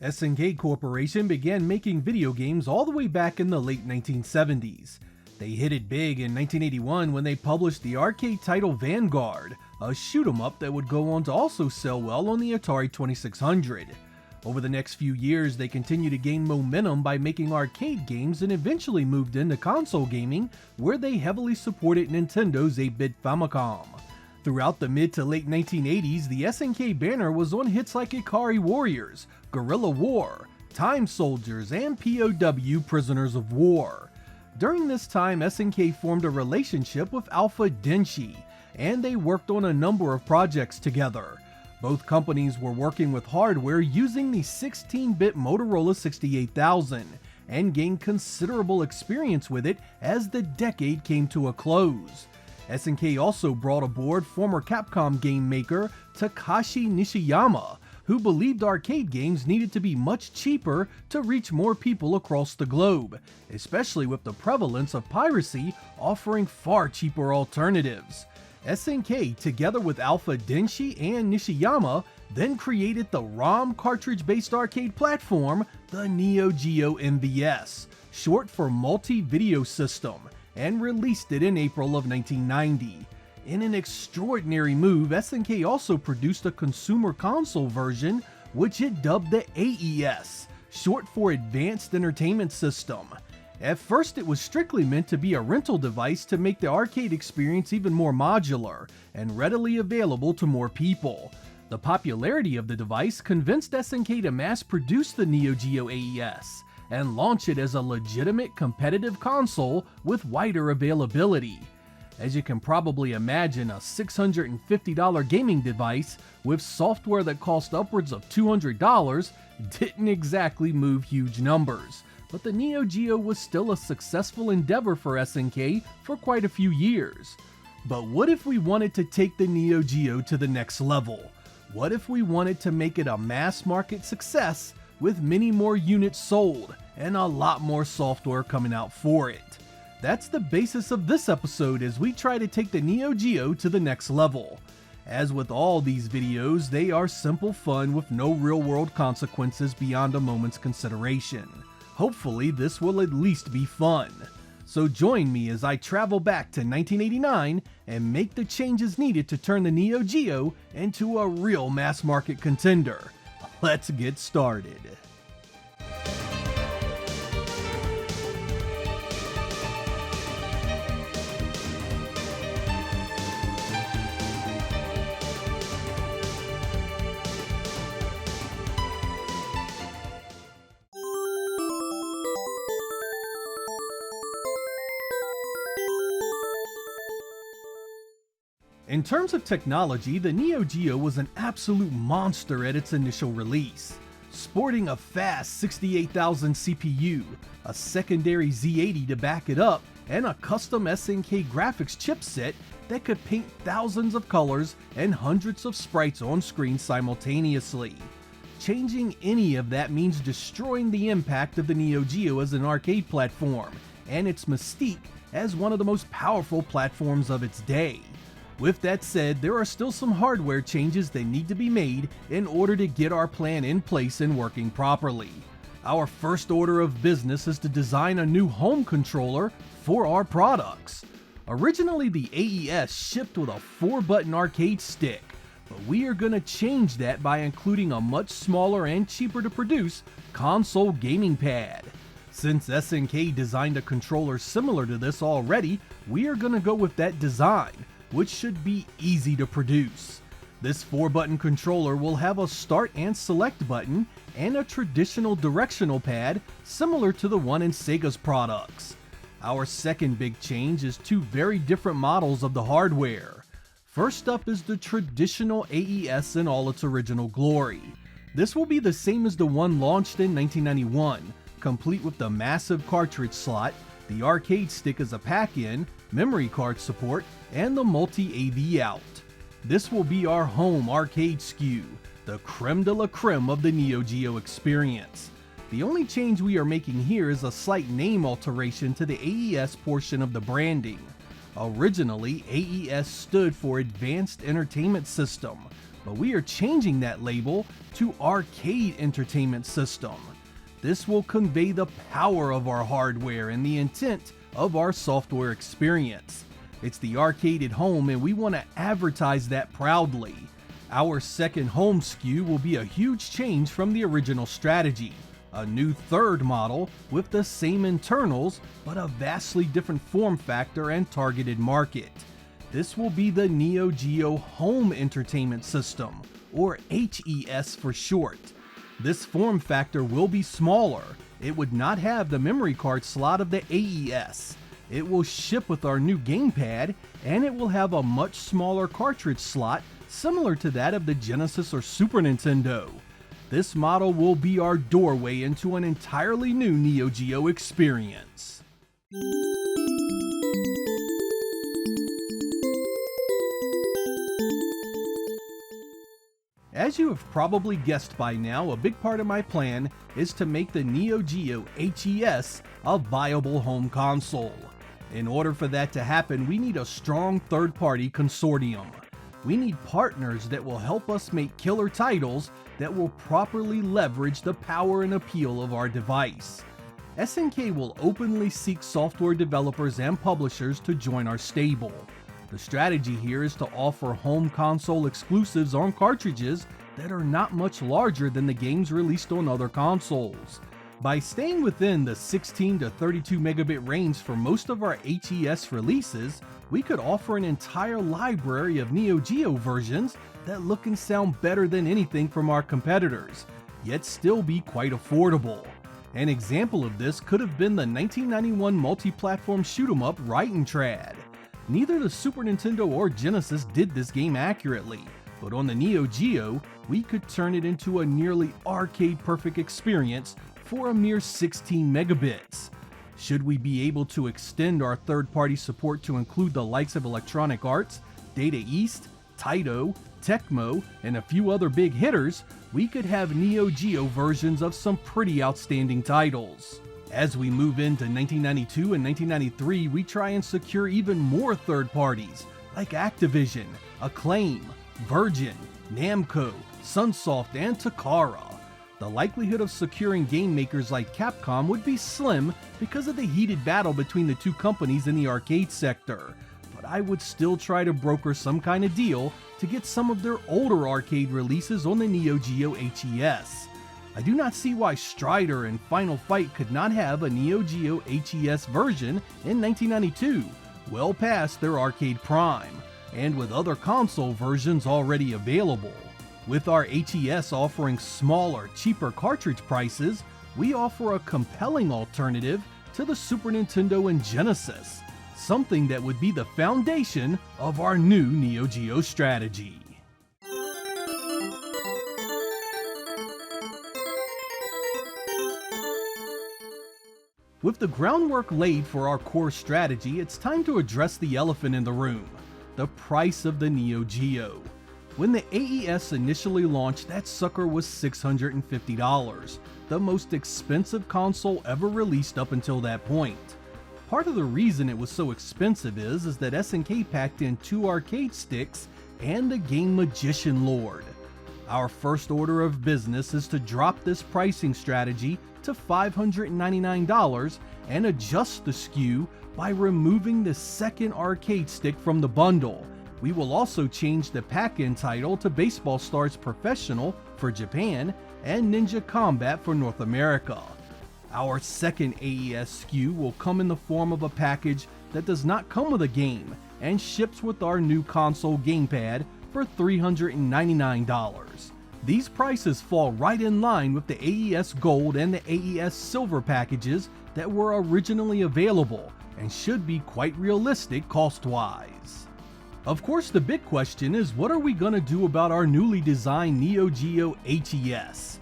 SNK Corporation began making video games all the way back in the late 1970s. They hit it big in 1981 when they published the arcade title Vanguard, a shoot-'em-up that would go on to also sell well on the Atari 2600. Over the next few years, they continued to gain momentum by making arcade games and eventually moved into console gaming, where they heavily supported Nintendo's 8-bit Famicom. Throughout the mid to late 1980s, the SNK banner was on hits like Ikari Warriors, Guerrilla War, Time Soldiers, and POW Prisoners of War. During this time, SNK formed a relationship with Alpha Denshi, and they worked on a number of projects together. Both companies were working with hardware using the 16-bit Motorola 68000, and gained considerable experience with it as the decade came to a close. SNK also brought aboard former Capcom game maker Takashi Nishiyama, who believed arcade games needed to be much cheaper to reach more people across the globe, especially with the prevalence of piracy offering far cheaper alternatives. SNK, together with Alpha Denshi and Nishiyama, then created the ROM cartridge-based arcade platform, the Neo Geo MVS, short for Multi-Video System, and released it in April of 1990. In an extraordinary move, SNK also produced a consumer console version, which it dubbed the AES, short for Advanced Entertainment System. At first, it was strictly meant to be a rental device to make the arcade experience even more modular and readily available to more people. The popularity of the device convinced SNK to mass-produce the Neo Geo AES and launch it as a legitimate competitive console with wider availability. As you can probably imagine, a $650 gaming device with software that cost upwards of $200 didn't exactly move huge numbers. But the Neo Geo was still a successful endeavor for SNK for quite a few years. But what if we wanted to take the Neo Geo to the next level? What if we wanted to make it a mass market success with many more units sold and a lot more software coming out for it? That's the basis of this episode as we try to take the Neo Geo to the next level. As with all these videos, they are simple fun with no real-world consequences beyond a moment's consideration. Hopefully this will at least be fun. So join me as I travel back to 1989 and make the changes needed to turn the Neo Geo into a real mass market contender. Let's get started. In terms of technology, the Neo Geo was an absolute monster at its initial release. Sporting a fast 68,000 CPU, a secondary Z80 to back it up, and a custom SNK graphics chipset that could paint thousands of colors and hundreds of sprites on screen simultaneously. Changing any of that means destroying the impact of the Neo Geo as an arcade platform, and its mystique as one of the most powerful platforms of its day. With that said, there are still some hardware changes that need to be made in order to get our plan in place and working properly. Our first order of business is to design a new home controller for our products. Originally, the AES shipped with a 4-button arcade stick, but we are going to change that by including a much smaller and cheaper to produce console gaming pad. Since SNK designed a controller similar to this already, we are going to go with that design, which should be easy to produce. This 4-button controller will have a start and select button and a traditional directional pad similar to the one in Sega's products. Our second big change is two very different models of the hardware. First up is the traditional AES in all its original glory. This will be the same as the one launched in 1991, complete with the massive cartridge slot, the arcade stick as a pack-in, memory card support, and the multi-AV out. This will be our home arcade SKU, the creme de la creme of the Neo Geo experience. The only change we are making here is a slight name alteration to the AES portion of the branding. Originally, AES stood for Advanced Entertainment System, but we are changing that label to Arcade Entertainment System. This will convey the power of our hardware and the intent of our software experience. It's the arcade at home, and we want to advertise that proudly. Our second home SKU will be a huge change from the original strategy. A new third model with the same internals, but a vastly different form factor and targeted market. This will be the Neo Geo Home Entertainment System, or HES for short. This form factor will be smaller. It would not have the memory card slot of the AES. It will ship with our new gamepad, and it will have a much smaller cartridge slot similar to that of the Genesis or Super Nintendo. This model will be our doorway into an entirely new Neo Geo experience. As you have probably guessed by now, a big part of my plan is to make the Neo Geo HES a viable home console. In order for that to happen, we need a strong third-party consortium. We need partners that will help us make killer titles that will properly leverage the power and appeal of our device. SNK will openly seek software developers and publishers to join our stable. The strategy here is to offer home console exclusives on cartridges that are not much larger than the games released on other consoles. By staying within the 16 to 32 megabit range for most of our HES releases, we could offer an entire library of Neo Geo versions that look and sound better than anything from our competitors, yet still be quite affordable. An example of this could have been the 1991 multi-platform shoot-'em-up Right Trad. Neither the Super Nintendo or Genesis did this game accurately, but on the Neo Geo, we could turn it into a nearly arcade-perfect experience for a mere 16 megabits. Should we be able to extend our third-party support to include the likes of Electronic Arts, Data East, Taito, Tecmo, and a few other big hitters, we could have Neo Geo versions of some pretty outstanding titles. As we move into 1992 and 1993, we try and secure even more third parties, like Activision, Acclaim, Virgin, Namco, Sunsoft, and Takara. The likelihood of securing game makers like Capcom would be slim because of the heated battle between the two companies in the arcade sector, but I would still try to broker some kind of deal to get some of their older arcade releases on the Neo Geo HES. I do not see why Strider and Final Fight could not have a Neo Geo HES version in 1992, well past their arcade prime, and with other console versions already available. With our HES offering smaller, cheaper cartridge prices, we offer a compelling alternative to the Super Nintendo and Genesis, something that would be the foundation of our new Neo Geo strategy. With the groundwork laid for our core strategy, it's time to address the elephant in the room, the price of the Neo Geo. When the AES initially launched, that sucker was $650, the most expensive console ever released up until that point. Part of the reason it was so expensive is that SNK packed in 2 arcade sticks and a game magician lord. Our first order of business is to drop this pricing strategy to $599 and adjust the SKU by removing the second arcade stick from the bundle. We will also change the pack-in title to Baseball Stars Professional for Japan and Ninja Combat for North America. Our second AES SKU will come in the form of a package that does not come with a game and ships with our new console gamepad for $399. These prices fall right in line with the AES Gold and the AES Silver packages that were originally available and should be quite realistic cost-wise. Of course, the big question is, what are we gonna do about our newly designed Neo Geo HES?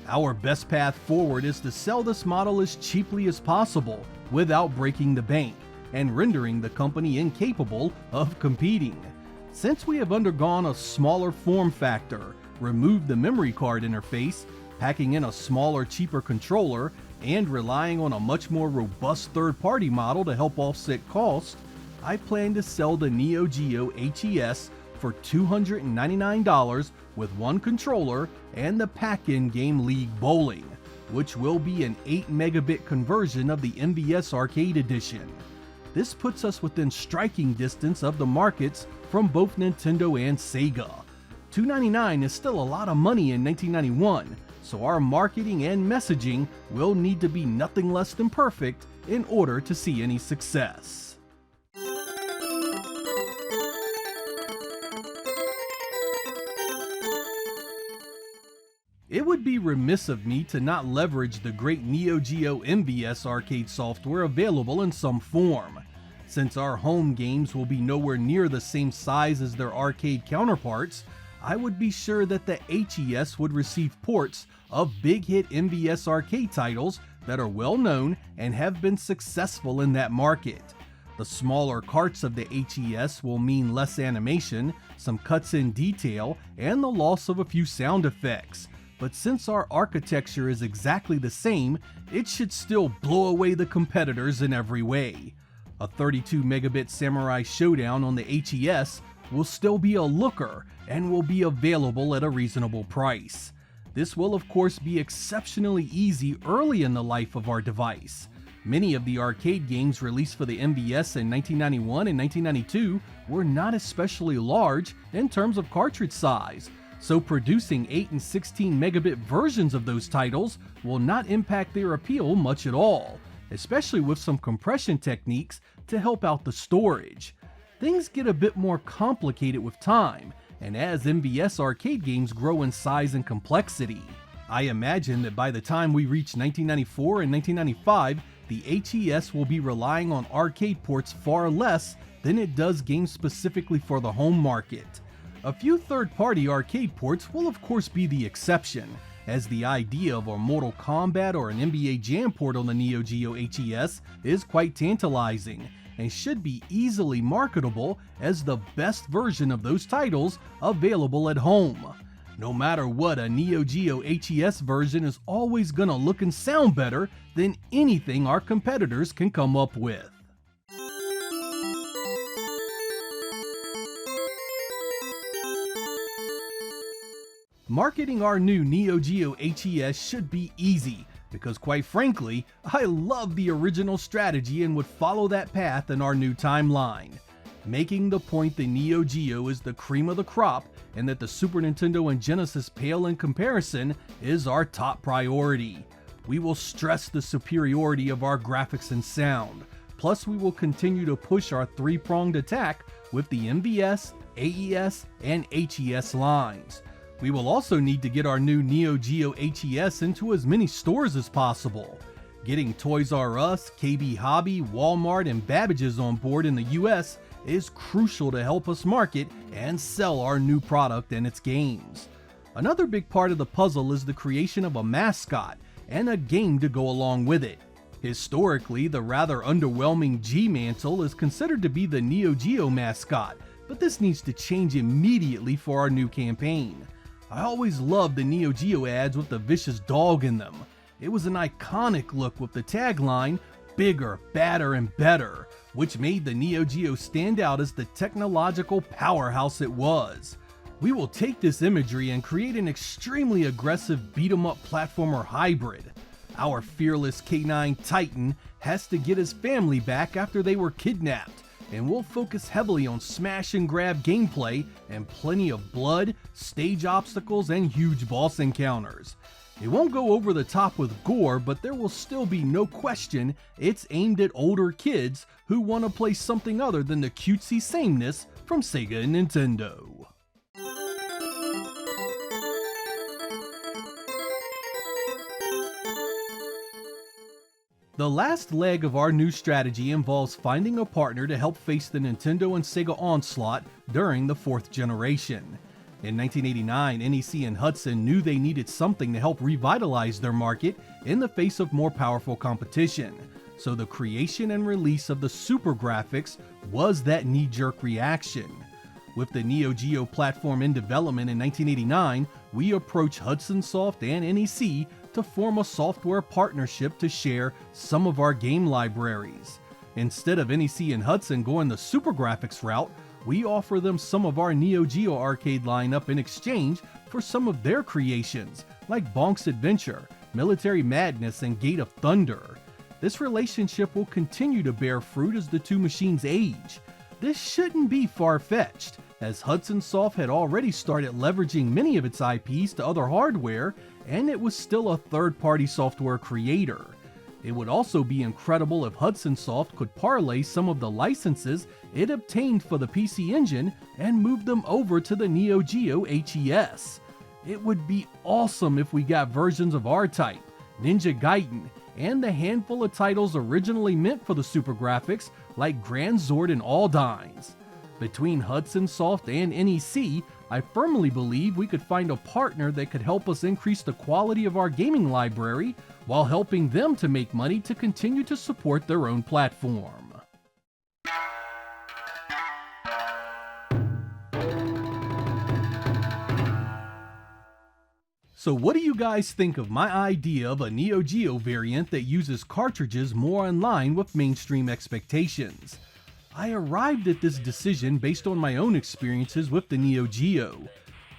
Our best path forward is to sell this model as cheaply as possible without breaking the bank and rendering the company incapable of competing. Since we have undergone a smaller form factor, removed the memory card interface, packing in a smaller, cheaper controller, and relying on a much more robust third-party model to help offset cost, I plan to sell the Neo Geo HES for $299 with one controller and the pack-in game League Bowling, which will be an 8 megabit conversion of the NVS Arcade Edition. This puts us within striking distance of the markets from both Nintendo and Sega. $299 is still a lot of money in 1991, so our marketing and messaging will need to be nothing less than perfect in order to see any success. It would be remiss of me to not leverage the great Neo Geo NVS arcade software available in some form. Since our home games will be nowhere near the same size as their arcade counterparts, I would be sure that the HES would receive ports of big hit NVS arcade titles that are well known and have been successful in that market. The smaller carts of the HES will mean less animation, some cuts in detail, and the loss of a few sound effects. But since our architecture is exactly the same, it should still blow away the competitors in every way. A 32 megabit Samurai Showdown on the HES will still be a looker and will be available at a reasonable price. This will of course be exceptionally easy early in the life of our device. Many of the arcade games released for the NVS in 1991 and 1992 were not especially large in terms of cartridge size, so producing 8 and 16 megabit versions of those titles will not impact their appeal much at all, especially with some compression techniques to help out the storage. Things get a bit more complicated with time, and as NVS arcade games grow in size and complexity. I imagine that by the time we reach 1994 and 1995, the HES will be relying on arcade ports far less than it does games specifically for the home market. A few third-party arcade ports will of course be the exception, as the idea of a Mortal Kombat or an NBA Jam port on the Neo Geo HES is quite tantalizing, and should be easily marketable as the best version of those titles available at home. No matter what, a Neo Geo HES version is always gonna look and sound better than anything our competitors can come up with. Marketing our new Neo Geo HES should be easy, because quite frankly, I love the original strategy and would follow that path in our new timeline. Making the point that Neo Geo is the cream of the crop and that the Super Nintendo and Genesis pale in comparison is our top priority. We will stress the superiority of our graphics and sound, plus we will continue to push our three-pronged attack with the NVS, AES, and HES lines. We will also need to get our new Neo Geo HES into as many stores as possible. Getting Toys R Us, KB Hobby, Walmart, and Babbage's on board in the US is crucial to help us market and sell our new product and its games. Another big part of the puzzle is the creation of a mascot and a game to go along with it. Historically, the rather underwhelming G-Mantle is considered to be the Neo Geo mascot, but this needs to change immediately for our new campaign. I always loved the Neo Geo ads with the vicious dog in them. It was an iconic look with the tagline, "Bigger, badder, and better," which made the Neo Geo stand out as the technological powerhouse it was. We will take this imagery and create an extremely aggressive beat-em-up platformer hybrid. Our fearless K9 Titan has to get his family back after they were kidnapped, and we'll focus heavily on smash and grab gameplay and plenty of blood, stage obstacles, and huge boss encounters. It won't go over the top with gore, but there will still be no question it's aimed at older kids who want to play something other than the cutesy sameness from Sega and Nintendo. The last leg of our new strategy involves finding a partner to help face the Nintendo and Sega onslaught during the 4th generation. In 1989, NEC and Hudson knew they needed something to help revitalize their market in the face of more powerful competition, so the creation and release of the Super Graphics was that knee-jerk reaction. With the Neo Geo platform in development in 1989, we approached Hudson Soft and NEC to form a software partnership to share some of our game libraries. Instead of NEC and Hudson going the Super Graphics route, we offer them some of our Neo Geo arcade lineup in exchange for some of their creations, like Bonk's Adventure, Military Madness, and Gate of Thunder. This relationship will continue to bear fruit as the two machines age. This shouldn't be far-fetched, as Hudson Soft had already started leveraging many of its IPs to other hardware, and it was still a third-party software creator. It would also be incredible if Hudson Soft could parlay some of the licenses it obtained for the PC Engine and move them over to the Neo Geo HES. It would be awesome if we got versions of R-Type, Ninja Gaiden, and the handful of titles originally meant for the Super Graphics like Grand Zord and Aldines. Between Hudson Soft and NEC, I firmly believe we could find a partner that could help us increase the quality of our gaming library while helping them to make money to continue to support their own platform. So what do you guys think of my idea of a Neo Geo variant that uses cartridges more in line with mainstream expectations? I arrived at this decision based on my own experiences with the Neo Geo.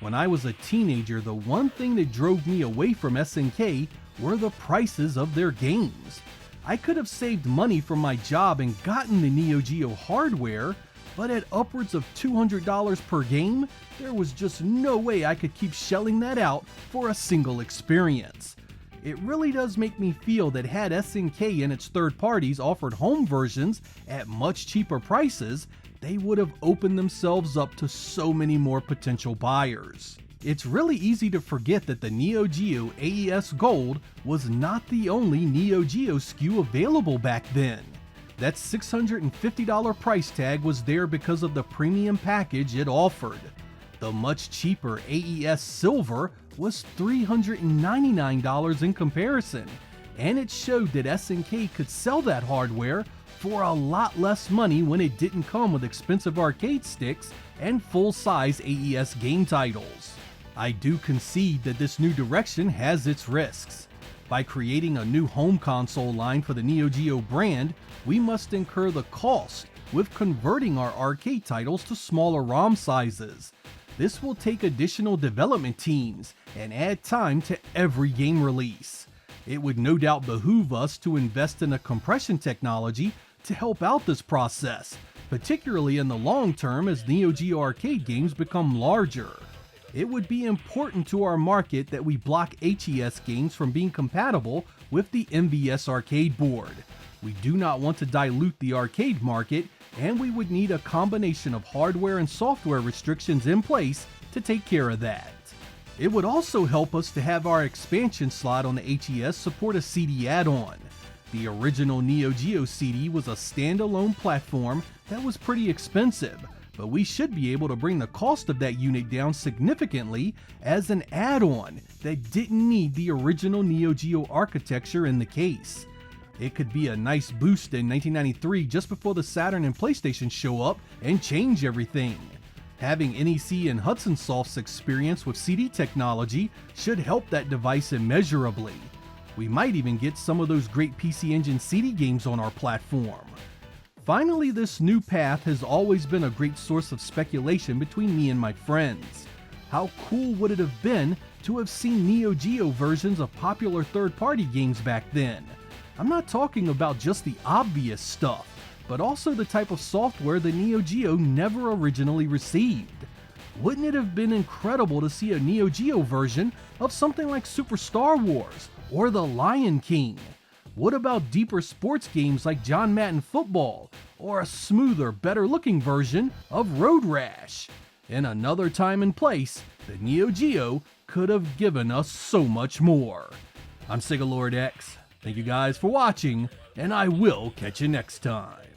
When I was a teenager, the one thing that drove me away from SNK were the prices of their games. I could have saved money from my job and gotten the Neo Geo hardware, but at upwards of $200 per game, there was just no way I could keep shelling that out for a single experience. It really does make me feel that had SNK and its third parties offered home versions at much cheaper prices, they would have opened themselves up to so many more potential buyers. It's really easy to forget that the Neo Geo HES Gold was not the only Neo Geo SKU available back then. That $650 price tag was there because of the premium package it offered. The much cheaper HES Silver was $399 in comparison, and it showed that SNK could sell that hardware for a lot less money when it didn't come with expensive arcade sticks and full-size HES game titles. I do concede that this new direction has its risks. By creating a new home console line for the Neo Geo brand, we must incur the cost with converting our arcade titles to smaller ROM sizes. This will take additional development teams and add time to every game release. It would no doubt behoove us to invest in a compression technology to help out this process, particularly in the long term as Neo Geo arcade games become larger. It would be important to our market that we block HES games from being compatible with the MVS arcade board. We do not want to dilute the arcade market, and we would need a combination of hardware and software restrictions in place to take care of that. It would also help us to have our expansion slot on the HES support a CD add-on. The original Neo Geo CD was a standalone platform that was pretty expensive, but we should be able to bring the cost of that unit down significantly as an add-on that didn't need the original Neo Geo architecture in the case. It could be a nice boost in 1993 just before the Saturn and PlayStation show up and change everything. Having NEC and Hudson Soft's experience with CD technology should help that device immeasurably. We might even get some of those great PC Engine CD games on our platform. Finally, this new path has always been a great source of speculation between me and my friends. How cool would it have been to have seen Neo Geo versions of popular third-party games back then? I'm not talking about just the obvious stuff, but also the type of software the Neo Geo never originally received. Wouldn't it have been incredible to see a Neo Geo version of something like Super Star Wars or The Lion King? What about deeper sports games like John Madden Football, or a smoother, better-looking version of Road Rash? In another time and place, the Neo Geo could have given us so much more. I'm Sega X. Thank you guys for watching, and I will catch you next time.